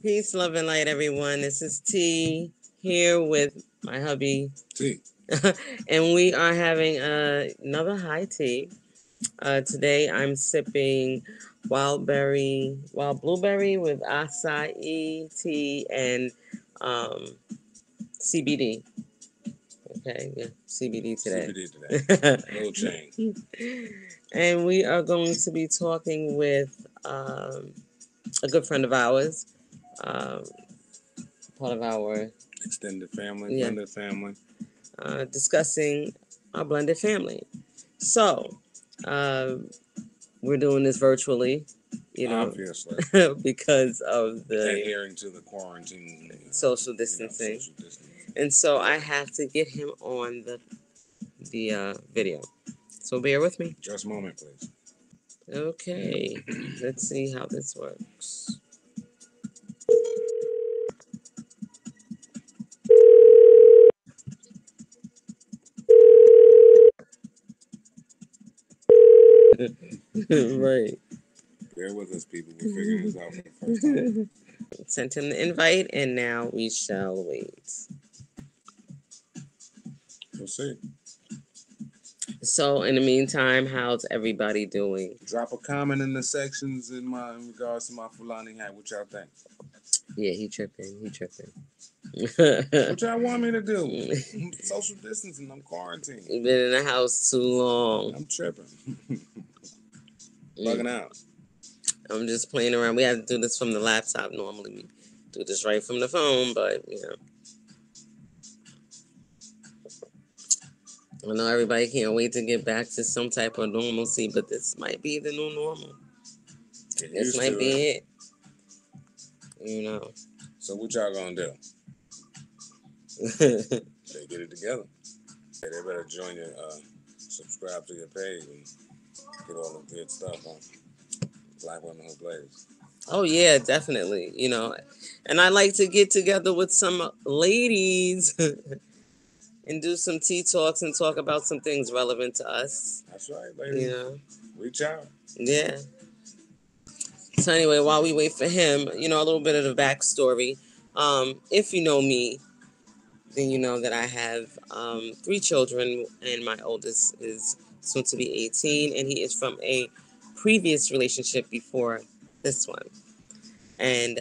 Peace, love, and light, everyone. This is T here with my hubby, T. and we are having another high tea. Today, I'm sipping wild blueberry with acai tea and um, CBD. Okay, yeah, CBD today. CBD today. No change. And we are going to be talking with a good friend of ours. Um, Part of our Extended family, yeah, blended family. discussing our blended family. So, uh, we're doing this virtually, Obviously. because of the Adhering to the quarantine. social distancing. Social distancing. And so I have to get him on the video. So bear with me. Just a moment, please. Okay, let's see how this works. Right. Bear with us, people. We're figuring this out for the first time. Sent him the invite, and now we shall wait. We'll see. So, in the meantime, how's everybody doing? Drop a comment in the sections in regards to my Fulani hat. What y'all think? Yeah, he tripping. He tripping. What y'all want me to do? I'm social distancing. I'm quarantined. You've been in the house too long. I'm tripping. Bugging out. I'm just playing around. We have to do this from the laptop. Normally we do this right from the phone, but I know everybody can't wait to get back to some type of normalcy, but this might be the new normal. This might be it. So what y'all gonna do? They get it together. Hey, they better join your subscribe to your page and get all the good stuff on Black Women Who Blaze. Oh yeah, definitely. And I like to get together with some ladies and do some tea talks and talk about some things relevant to us. That's right, ladies. Reach out. Yeah. So anyway, while we wait for him, a little bit of the backstory. If you know me, then you know that I have 3 children, and my oldest is soon to be 18, and he is from a previous relationship before this one. And,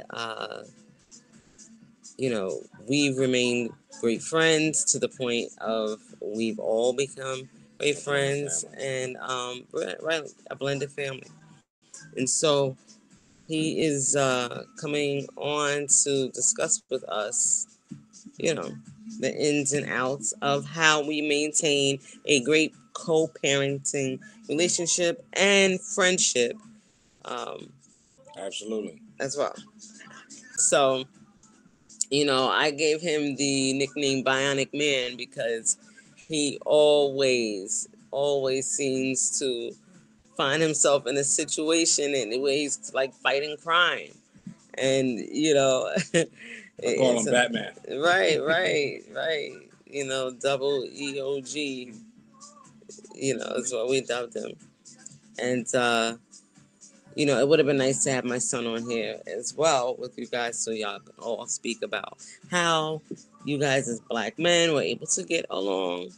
we've remained great friends to the point of we've all become great friends, and we're a blended family. And so he is coming on to discuss with us, the ins and outs of how we maintain a great co-parenting relationship and friendship. Absolutely. As well. So, I gave him the nickname Bionic Man because he always seems to find himself in a situation in where he's like fighting crime. And, I call him Batman. Right. Double EOG. Is what we dubbed him. And, it would have been nice to have my son on here as well with you guys so y'all can all speak about how you guys as black men were able to get along.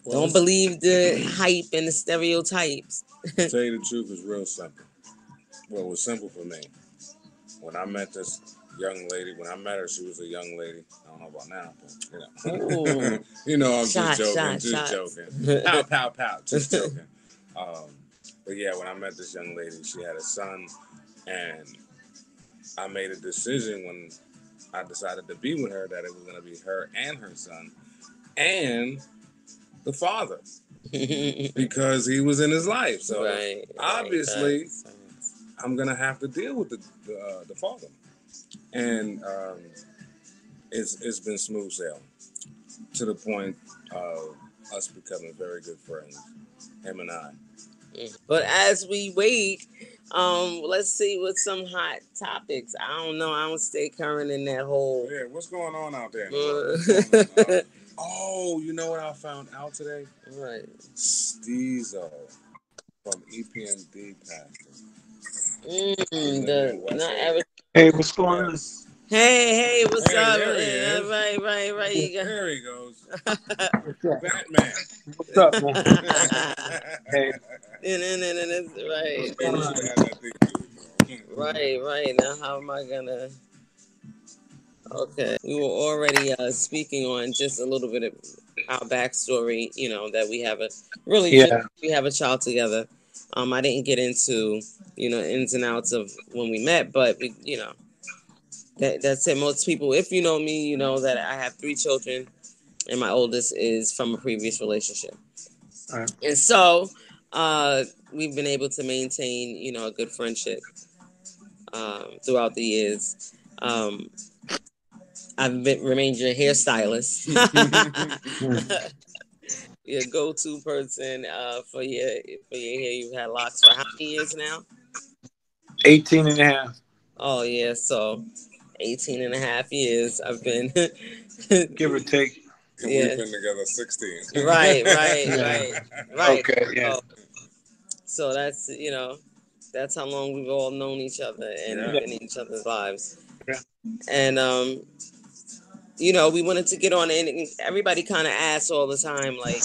Don't believe the hype and the stereotypes. To tell you the truth, it's real simple. Well, it was simple for me. When I met this young lady, she was a young lady. I don't know about now, but I'm just joking. Pow, pow, pow, just joking. But yeah, when I met this young lady, she had a son, and I made a decision when I decided to be with her that it was going to be her and her son, and the father, because he was in his life. So obviously, I'm gonna have to deal with the father, and it's been smooth sailing to the point of us becoming very good friends, him and I. But as we wait, let's see what some hot topics. I don't know. I don't stay current in that whole. Yeah, what's going on out there? Oh, you know what I found out today? Right. Steezo from EPND Pastor Not average. Hey, what's going on? Yes. Hey, what's Hey, up? there he is. Right. Yeah, There he goes. what's up? Batman. What's up, man? Hey, What's Right. going what's on? going Add that thing to it. Right. Now, how am I gonna? Okay, we were already speaking on just a little bit of our backstory. That we have a really just Yeah, we have a child together. I didn't get into ins and outs of when we met, but that's it. Most people, if you know me, you know that I have 3 children, and my oldest is from a previous relationship. all right. And so we've been able to maintain, a good friendship throughout the years. Um, remained your hairstylist, Hmm. your go-to person for your hair. You've had locks for how many years now? 18 and a half, Oh yeah, so 18 and a half years I've been. give or take. And we've Yeah, been together 16. right, right, Yeah. right, right. Okay. Yeah. So, so that's how long we've all known each other and Yeah. Yeah. been in each other's lives. Yeah. And we wanted to get on, and everybody kind of asks all the time, like,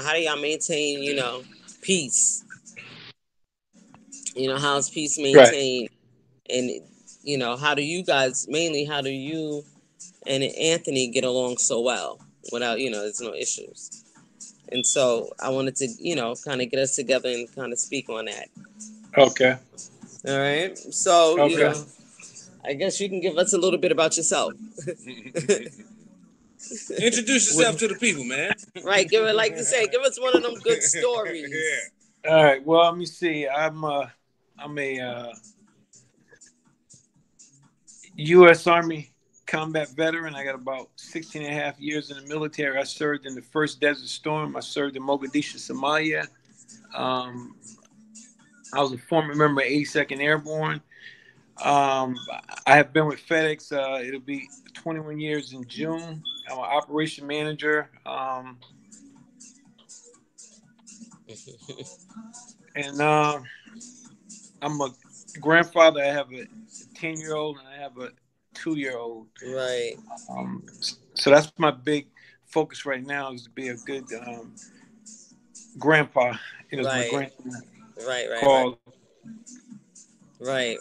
how do y'all maintain, peace? How's peace Right. maintained? And how do you and Anthony get along so well without, there's no issues? And so I wanted to, kind of get us together and kind of speak on that. Okay. All right. So, Okay. I guess you can give us a little bit about yourself. Introduce yourself Well, to the people, man. Right. Like you say, give us one of them good stories. Yeah. all right. Well, let me see. I'm a U.S. Army combat veteran. I got about 16 and a half years in the military. I served in the first Desert Storm. I served in Mogadishu, Somalia. Um, I was a former member of 82nd Airborne. Um, I have been with FedEx. It'll be 21 years in June. I'm an operation manager. And I'm a grandfather. I have a 10-year-old and I have a 2-year-old. Right. So that's my big focus right now is to be a good grandpa. As my Right. grandson Right. called. Right.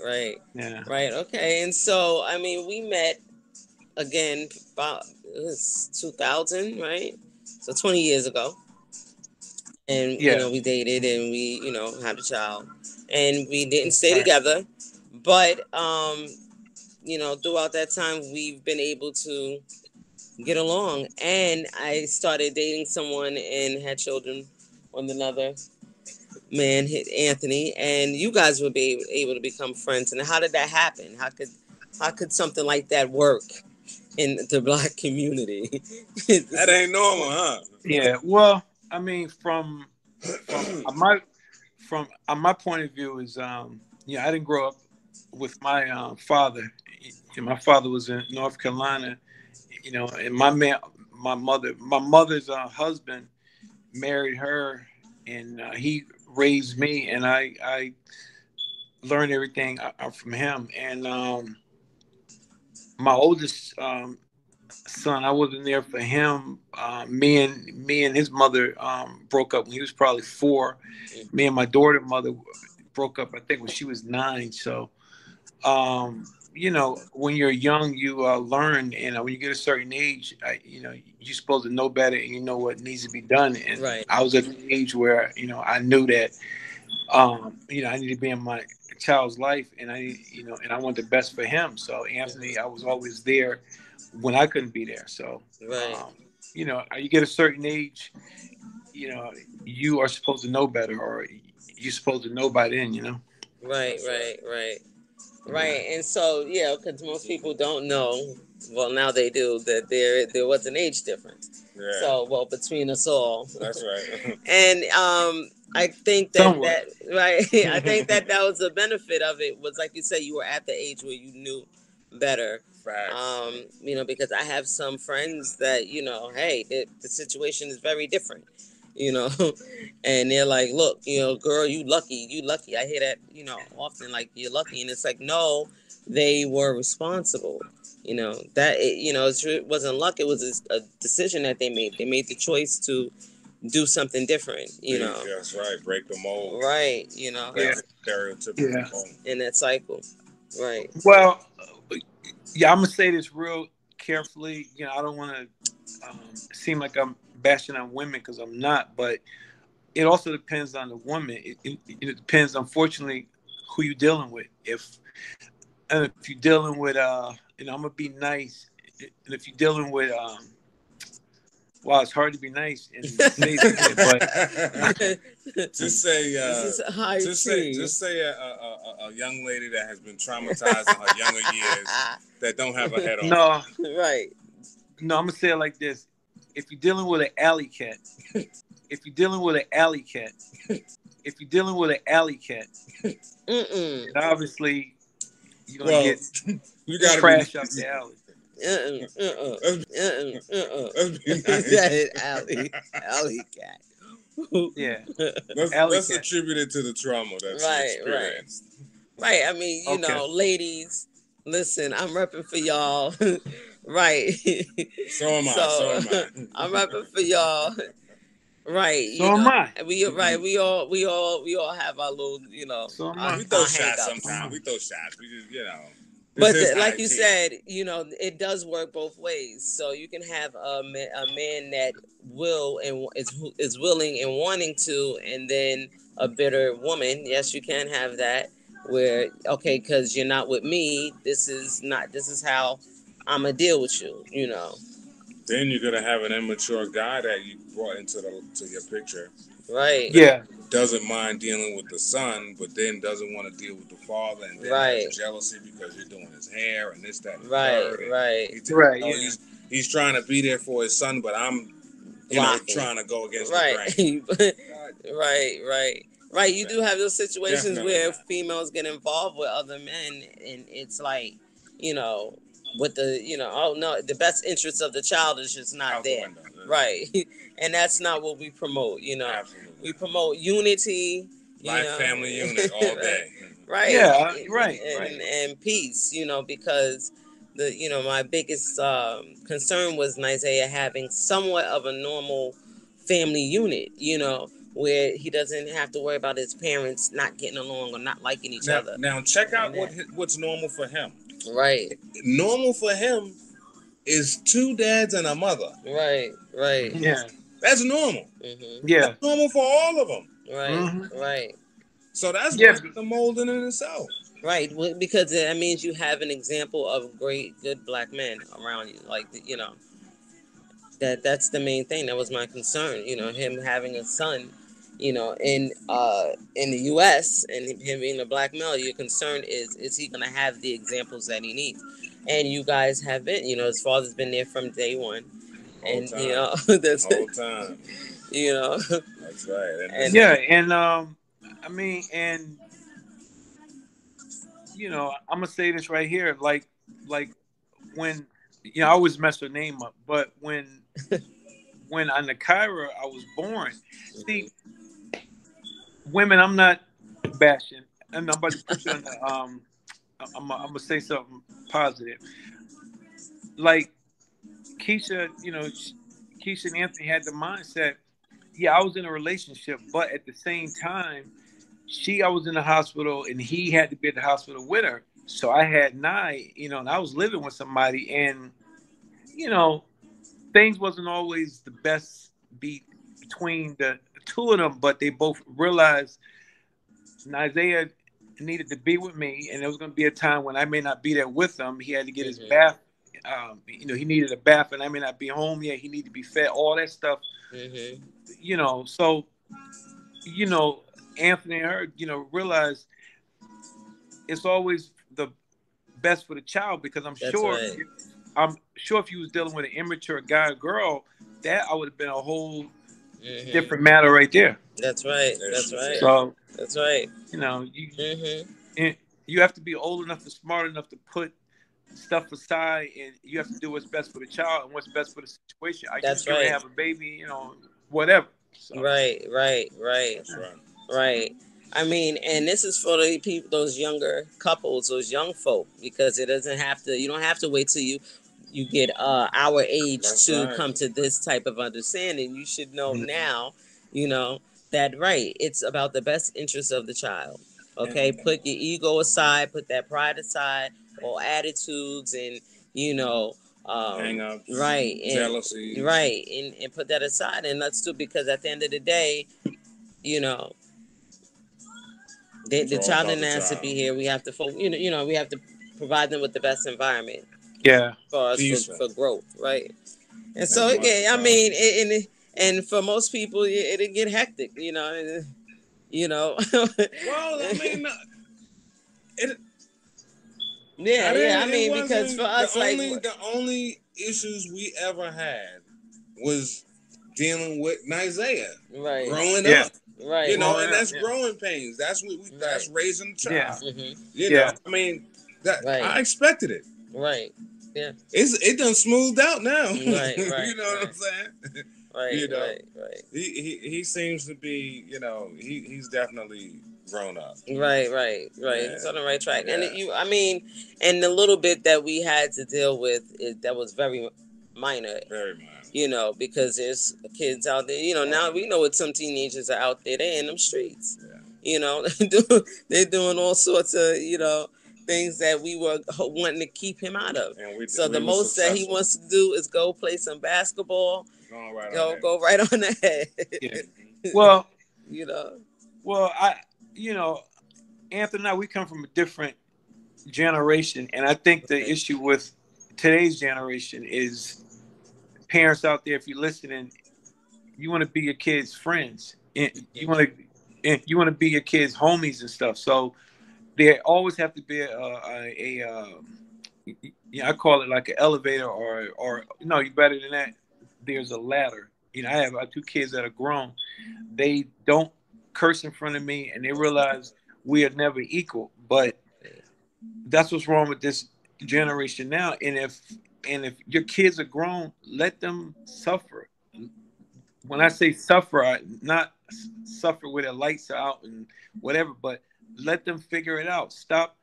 Yeah. Right. Okay. And so, I mean, we met again about it was 2000, right? So 20 years ago. And, Yeah. we dated and we, had a child. And we didn't stay Right. together. But, throughout that time, we've been able to get along. And I started dating someone and had children with another man, Anthony. And you guys would be able to become friends. And how did that happen? How could something like that work in the black community? That ain't normal, huh? Yeah. Well, I mean, from my point of view is yeah, I didn't grow up with my father. My father was in North Carolina, and my mother's husband married her, and he raised me, and I learned everything from him. And my oldest son, I wasn't there for him. Me and his mother broke up when he was probably 4. Me and my daughter mother broke up, I think, when she was 9. So when you're young, you learn, and when you get a certain age, you're supposed to know better, and you know what needs to be done. And Right. I was at an age where I knew that I need to be in my child's life, and I want the best for him. So Anthony, I was always there when I couldn't be there. So, Right. you get a certain age, you know, you are supposed to know better, or you're supposed to know by then. Right. That's right. Right. Right. Yeah. Right. And so, yeah, because most people don't know. Well, now they do that there was an age difference. Yeah. So, well, between us all, That's right. and I think Somewhat. that right. I think that was the benefit of it was like you said, you were at the age where you knew better. Facts. Because I have some friends that hey, the situation is very different, you know, and they're like, look, girl, you lucky. I hear that, often, like, you're lucky, and it's like, no, they were responsible. That it wasn't luck. It was a decision that they made. They made the choice to do something different. That's right. Break the mold. Right. Yeah. Break the stereotypical Yeah. mold. In that cycle. Right. Well, yeah, I'm gonna say this real carefully. I don't want to seem like I'm bashing on women because I'm not, but it also depends on the woman. It depends, unfortunately, who you're dealing with. If you're dealing with, I'm gonna be nice. And if you're dealing with, wow, it's hard to be nice and say that, but Just say, This is high tea. just say a young lady that has been traumatized in her younger years that don't have a head on. no, Right. no, I'm gonna say it like this: if you're dealing with an alley cat, if you're dealing with an alley cat, if you're dealing with an alley cat, Mm-mm. then obviously you're gonna Well, get you gotta trash be. out the alley. Let's be nice. That is alley cat. Yeah, alley Let's cat. attribute it to the trauma that she Right, right. experienced. Right. I mean, Okay. ladies, listen, I'm repping for y'all. Right. So am I. So am I. I'm repping for y'all. Right. So am I. We right. We all have our little, So am our, I. We throw our shots So am sometimes. I. We throw shots. We just, this But is high like you tea. said, it does work both ways. So you can have a man that will and is willing and wanting to, and then a bitter woman. Yes, you can have that where, okay, because you're not with me. This is how I'm gonna deal with you. Then you're gonna have an immature guy that you brought to your picture Right. that Yeah. doesn't mind dealing with the son, but then doesn't want to deal with the father, and then Right. has jealousy because you're doing his hair and this, that, and the Right. third. And Right. Right. Yeah. he's trying to be there for his son, but I'm Blocking. trying to go against Right. the grain. Right. You do have those situations Definitely where not. females get involved with other men, and it's like, you know, with oh no, the best interest of the child is just not Out the there. window. Right. And that's not what we promote. Absolutely. We promote unity. Life, family unit all day. Right. Yeah. Right. Right. And peace. Because my biggest concern was Isaiah having somewhat of a normal family unit, where he doesn't have to worry about his parents not getting along or not liking each other. Now check out And what's normal for him. Right. Normal for him is two dads and a mother. Right. Yeah. That's normal. Mm-hmm. Yeah. That's normal for all of them. Right. Hmm. Right. So that's Yeah. breaking the mold in itself. Right. Because that means you have an example of good black men around you. Like, that's the main thing. That was my concern. Him having a son, in the U.S. and him being a black male. Your concern is he gonna have the examples that he needs? And you guys have been. His father's been there from day one, and that's whole time. That's right. And Yeah. And I mean, and I'm gonna say this right here, like when I always mess her name up, but when on the Kyra I was born, see, women, I'm not bashing, and I'm about to put you on the I'm gonna say something positive. Like Keisha, Keisha and Anthony had the mindset. Yeah, I was in a relationship, but at the same time, I was in the hospital, and he had to be at the hospital with her. So I had Nye, and I was living with somebody, and you know, things wasn't always the best beat between the two of them, but they both realized Isaiah needed to be with me, and there was going to be a time when I may not be there with him. He had to get his bath. He needed a bath, and I may not be home yet. He needed to be fed, all that stuff. So Anthony and her, realized it's always the best for the child, because I'm that's sure, right. if you was dealing with an immature guy or girl, that I would have been a whole different matter right there. That's right. That's right. So That's right. you have to be old enough and smart enough to put stuff aside, and you have to do what's best for the child and what's best for the situation. I That's just going to right. have a baby, whatever. So. Right. That's right. Right. I mean, and this is for the people, those younger couples, those young folk, because it doesn't have to. You don't have to wait till you get our age That's to right. come to this type of understanding. You should know Mhm. now. You know that right. It's about the best interest of the child. Okay, put your ego aside, put that pride aside, all attitudes and you know, Hang ups, right and jealousies. right and put that aside and let's do because at the end of the day, you know It's the all child about didn't the ask to be child. here. We have to, we have to provide them with the best environment Yeah. for us Decent. for growth, right? And As so much as again, I possible. mean, and for most people, it'll get hectic, you know. Well, I mean, it Yeah, I yeah. didn't. I It mean, because for wasn't us, like, the only issues we ever had was dealing with Isaiah right, growing Yeah. up. right, Growing And up. that's Yeah. growing pains. That's what that's right. raising a Yeah. child. Mm-hmm. Yeah. I mean, that Right, I expected it. right. Yeah. It done smoothed out now. Right, You right, know what I'm right, saying? right, you know, right, right. he seems to be. He's definitely grown up. Right. Yeah, It's on the right track. And yeah, I mean, and the little bit that we had to deal with that was very minor, very minor. Because there's kids out there. Now we know what some teenagers are out there. They're in them streets. Yeah. They're doing all sorts of things that we were wanting to keep him out of. And So we the were most that he successful. wants to do is go play some basketball. Going right on Go right on the Yeah. head. Well, you know. I, you know, Anthony and I, we come from a different generation, and I think the Right. issue with today's generation is parents out there. If you're listening, you want to be your kids' friends, and you want to be your kids' homies and stuff. So there always have to be I call it like an elevator or no, you better than that. There's a ladder. I have two kids that are grown. They don't curse in front of me, and they realize we are never equal. But that's what's wrong with this generation now. And if your kids are grown, let them suffer. When I say suffer, not suffer where the lights are out and whatever, but let them figure it out. Stop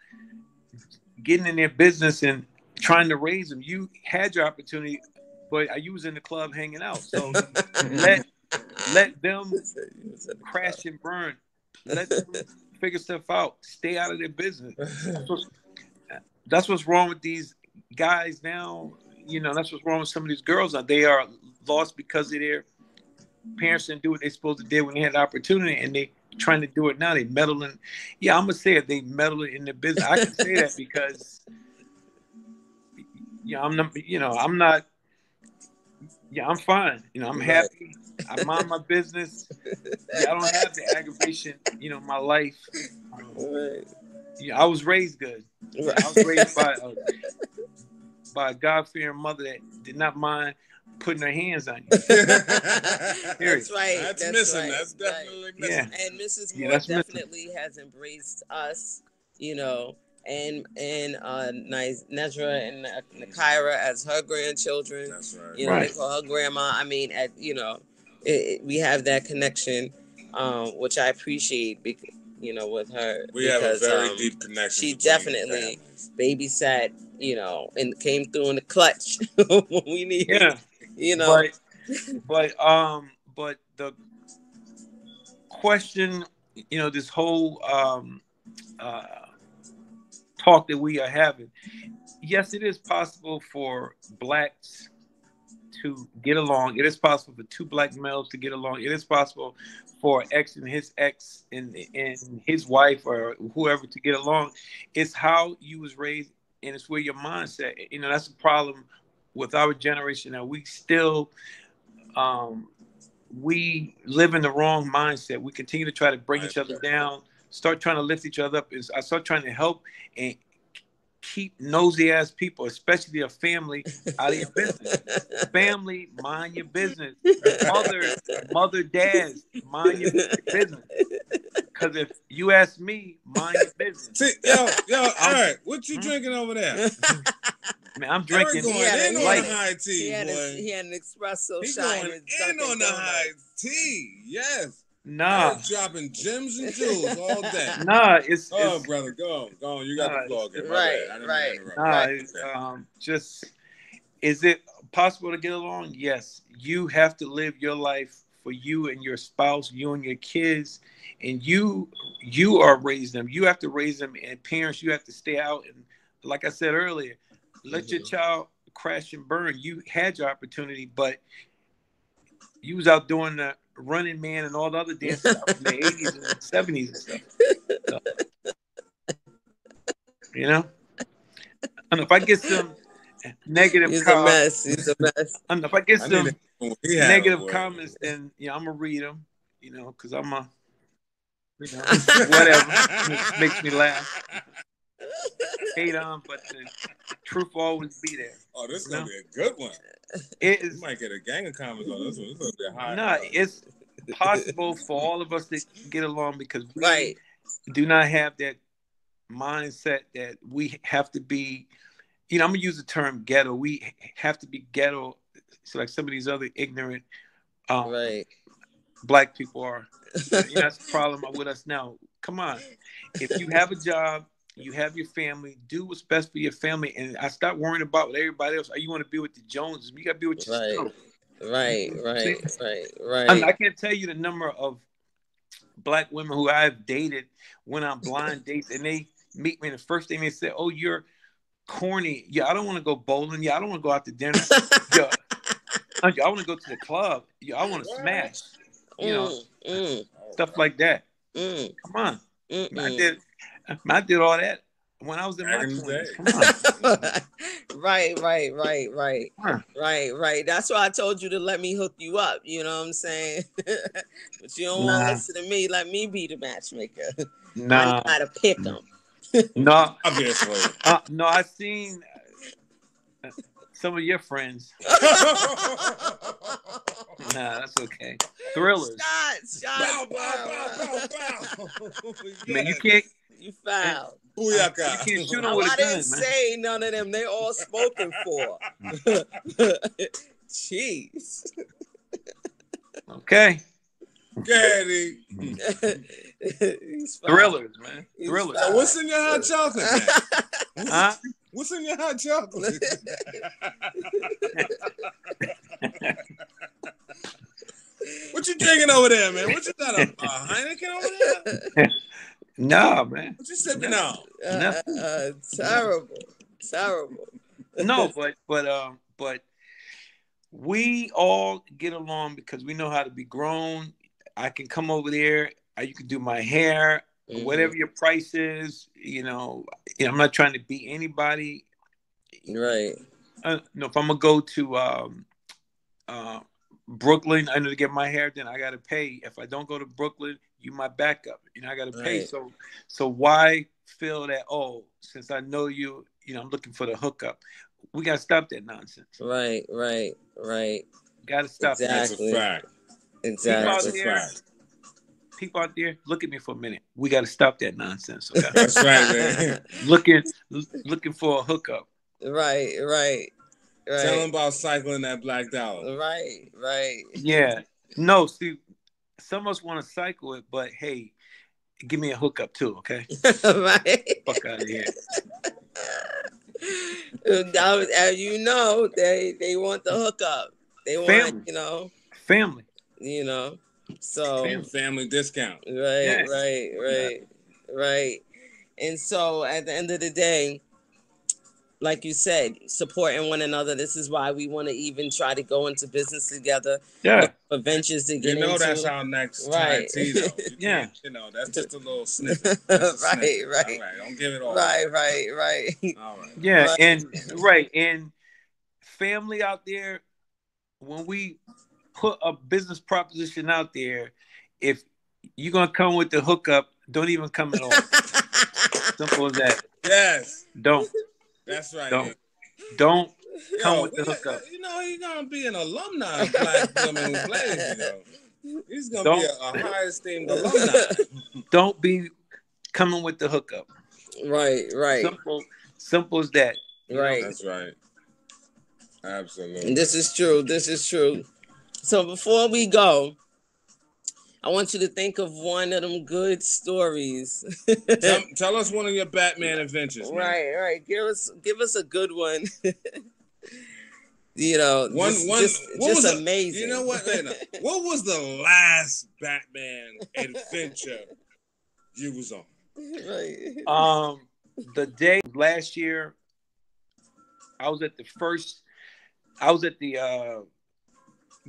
getting in their business and trying to raise them. You had your opportunity, but you was in the club hanging out. So let them crash and burn. Let them figure stuff out. Stay out of their business. That's what's wrong with these guys now. That's what's wrong with some of these girls. They are lost because of their parents didn't do what they're supposed to do when they had the opportunity, and they trying to do it now. They meddling. Yeah, I'm gonna say it. They meddling in their business. I can say that because I'm not. I'm not. Yeah, I'm fine. I'm happy. I mind my business. Yeah, I don't have the aggravation. My life. Right. I was raised good. I was raised by a God-fearing mother that did not mind putting her hands on you. That's right. That's missing. Right. That's definitely missing. Yeah. And Mrs. Yeah, Moore that's missing. definitely has embraced us, and Nezra and Nakaira as her grandchildren. That's right. They Right. call her grandma. I mean, we have that connection, which I appreciate. With her, We have a because very deep connection. she between definitely families. babysat, and came through in the clutch when we needed, Yeah. But the question, this whole uh, talk that we are having. Yes, it is possible for blacks to get along. It is possible for two black males to get along. It is possible for ex and his ex and his wife or whoever to get along. It's how you was raised, and it's where your mindset. That's a problem with our generation. Now we still we live in the wrong mindset. We continue to try to bring each other down, start trying to lift each other up. I start trying to help and keep nosy ass people, especially a family, out of your business. Family, mind your business. Mother, dads, mind your business. Because if you ask me, mind your business. See, yo, all right, what you drinking over there? Man, I'm Eric drinking going in on the light. high tea, boy. He had an espresso He shot going in his in on Dunkin' the high Donuts. tea. Yes. Nah, Eric dropping gems and jewels all day. nah, Oh, brother, go on. You got the nah, floor again. My Right, bad. I didn't mean to right, interrupt. nah. right. It's, just is it possible to get along? Yes. You have to live your life for you and your spouse, you and your kids, and you are raising them. You have to raise them, and parents, you have to stay out and, like I said earlier, let your child crash and burn. You had your opportunity, but you was out doing the Running Man and all the other dance stuff in the 80s and 70s and stuff. So, you know, and if I get some negative He's a comments, mess. He's a mess. and if I get I need to some hear what he having, negative boy. comments, then I'm gonna read them. Because I'm a, whatever. It makes me laugh. Hate on, but the truth will always be there. Oh, this is You gonna know? be a good one. It You is might get a gang of comments on this one. This is gonna be a high. no. It's possible for all of us to get along because we Right. do not have that mindset that we have to be. I'm gonna use the term ghetto. We have to be ghetto. So like some of these other ignorant Right. black people are. That's the problem with us now. Come on, if you have a job, you have your family, do what's best for your family, and I stop worrying about what everybody else. You want to be with the Joneses? You got to be with yourself. Right. I can't tell you the number of black women who I've dated went on blind dates, and they meet me, and the first thing they say, "Oh, you're corny. Yeah, I don't want to go bowling. Yeah, I don't want to go out to dinner. Yeah, I want to go to the club. Yeah, I want to smash. Stuff like that. Come on, I did all that when I was in my 20s. Come on. Right. That's why I told you to let me hook you up. You know what I'm saying? But you don't want to listen to me. Let me be the matchmaker. I know how to pick them. No, obviously. No, I've seen some of your friends. Nah, that's okay. Thrillers. Shots. Bow, bow. Man, you can't. You foul. Booyaka. You can't shoot them with a gun, didn't say none of them. They all spoken for. Jeez. Okay. Daddy. Thrillers, man. Thrillers. So what's in your hot chocolate, man? Huh? What's in your hot chocolate? What you drinking over there, man? What you got, a Heineken over there? No, man. What you sipping on? Terrible. No, but we all get along because we know how to be grown. I can come over there. You can do my hair, whatever your price is. I'm not trying to beat anybody. Right. If I'm gonna go to Brooklyn, I know to get my hair done, I gotta pay. If I don't go to Brooklyn, you my backup. I gotta pay. Right. So why feel that? Oh, since I know you, I'm looking for the hookup. We gotta stop that nonsense. Right. Gotta stop. Exactly. That's a fact. Exactly. People out there, look at me for a minute. We gotta stop that nonsense. Okay? That's right, man. looking for a hookup. Right. Tell them about cycling that black dollar. Right. Yeah. No, see, some of us want to cycle it, but hey, give me a hookup too, okay? Right. Fuck out of here. They want the hookup. They want, family. So family discount. Right. And so at the end of the day, like you said, supporting one another. This is why we want to even try to go into business together. Yeah. For ventures to get into. That's our next right. tea, though. Yeah. That's just a little snippet. Right. All right. Don't give it all. Right. All right. Yeah, and family out there, when we put a business proposition out there, if you're gonna come with the hookup, don't even come at all. Simple as that. Yes. Don't. That's right. Don't come with the hookup. He's gonna be an alumni of Black Women Who Blaze. He's gonna be a high esteemed alumni. Don't be coming with the hookup. Right. Simple as that. Right. That's right. Absolutely. And this is true. This is true. So before we go, I want you to think of one of them good stories. Tell us one of your Batman adventures, man. Right. Give us a good one. You know, One, what just was amazing. You know what? What was the last Batman adventure you was on? Right. The day last year, I was at the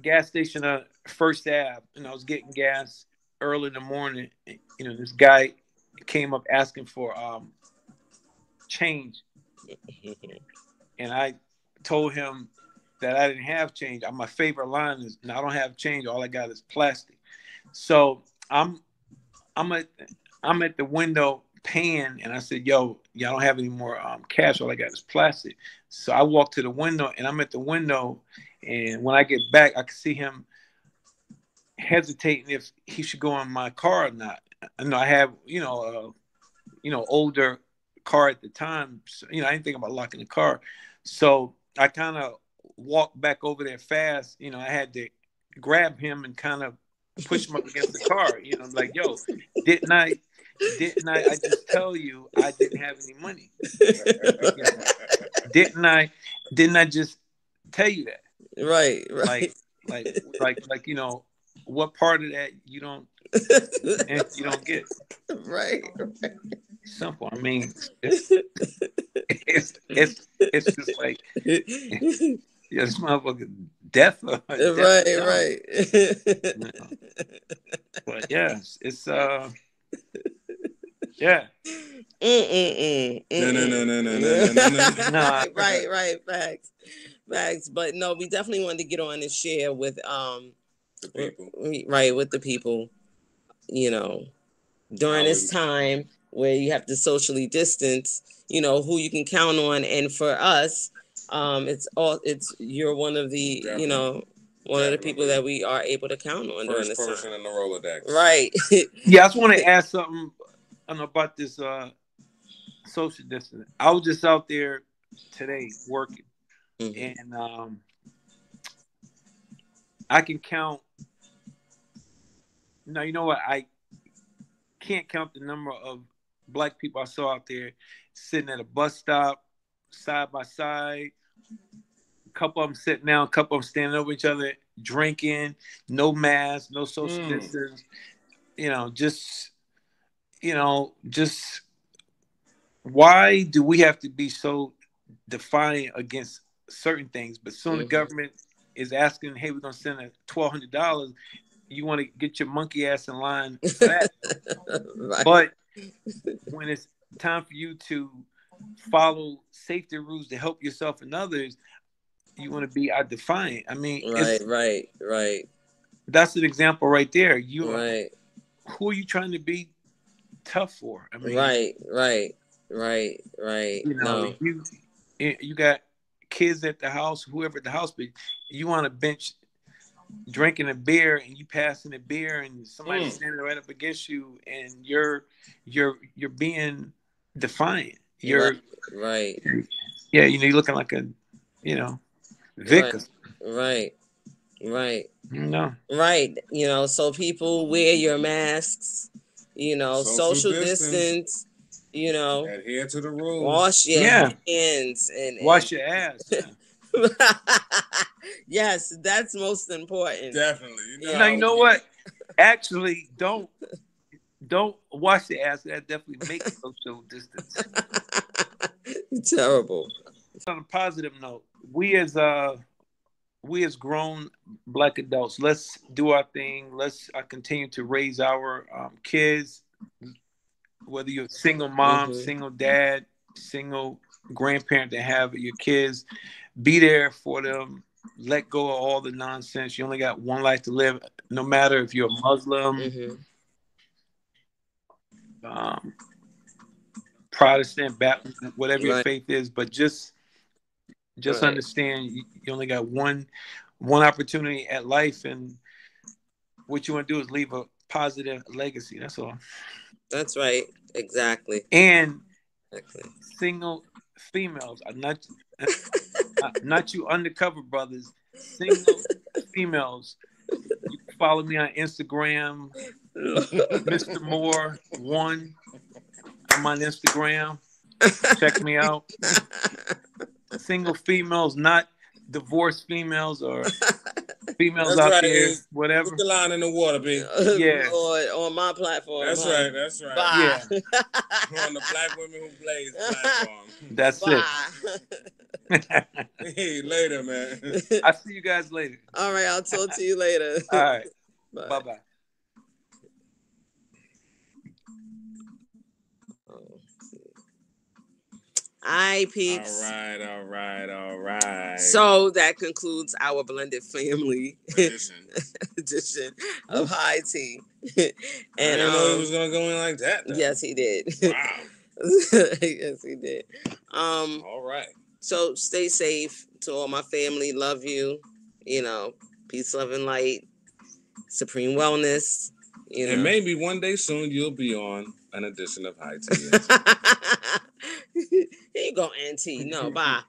gas station on First Ave, and I was getting gas early in the morning. You know, this guy came up asking for change, and I told him that I didn't have change. My favorite line is, "I don't have change. All I got is plastic." So I'm at I'm at the window paying, and I said, "Yo, y'all don't have any more cash. All I got is plastic." So I walked to the window, and I'm at the window, and when I get back, I can see him hesitating if he should go in my car or not. I know I have older car at the time, so, I didn't think about locking the car, so I kind of walked back over there fast. I had to grab him and kind of push him up against the car. Like, yo, didn't I? I just tell you I didn't have any money? You know, didn't I? Didn't I just tell you that? Right. What part of that you don't get? Right. Simple. I mean, it's just like, this motherfucker death or death. Right. No. But yeah, it's yeah. No. Right. Facts. But no, we definitely wanted to get on and share with the people. Right, with the people. During this time where you have to socially distance, who you can count on. And for us, you're one of the one of the people that we are able to count on during this time. First person in the Rolodex. Right. Yeah, I just want to ask something about this social distance. I was just out there today working, and I can count. Now, you know what? I can't count the number of Black people I saw out there sitting at a bus stop, side by side. A couple of them sitting down, a couple of them standing over each other, drinking, no mask, no social distance. Just why do we have to be so defiant against certain things? But soon the government is asking, "Hey, we're gonna send $1,200. You want to get your monkey ass in line for that?" Right. But when it's time for you to follow safety rules to help yourself and others, you want to be defiant. I mean, right. That's an example right there. Who are you trying to be tough for? I mean, right. You got kids at the house, whoever at the house, but you on a bench drinking a beer and you passing a beer and somebody's standing right up against you and you're being defiant. You're right. Yeah, you're looking like a victim. Right. No. Right. So people wear your masks, social distance, adhere to the rules. Wash your hands and wash your ass. Yeah. Yes, that's most important. Definitely. You know what? Actually, don't wash the ass. That definitely makes social distance. Terrible. On a positive note, we as grown Black adults, let's do our thing. Let's continue to raise our kids. Whether you're a single mom, single dad, single grandparent that have your kids, be there for them. Let go of all the nonsense. You only got one life to live. No matter if you're a Muslim, Protestant, Baptist, whatever your faith is, but just understand you only got one opportunity at life, and what you want to do is leave a positive legacy. That's all. That's right. Exactly. And single females are not. not you undercover brothers, single females. You can follow me on Instagram, Mr. Moore One. I'm on Instagram. Check me out. Single females, not divorced females or females That's out right. there, Is whatever. put the line in the water, B. Yeah. Or on my platform. That's huh? right. That's right. Bye. Yeah. On the Black Women Who Blaze platform. That's Bye. it. Hey, later, man. I'll see you guys later. All right, I'll talk to you later. All right. Bye. Bye-bye. All right, peeps. All right. So that concludes our blended family Edition. edition of High Tea. And I And didn't know he was gonna go in like that. Though. yes, he did. Wow. Yes, he did. All right. So stay safe to all my family. Love you. You know, peace, love, and light. Supreme wellness. You know. And maybe one day soon you'll be on an edition of High Tea. Here you go, Auntie. No, bye.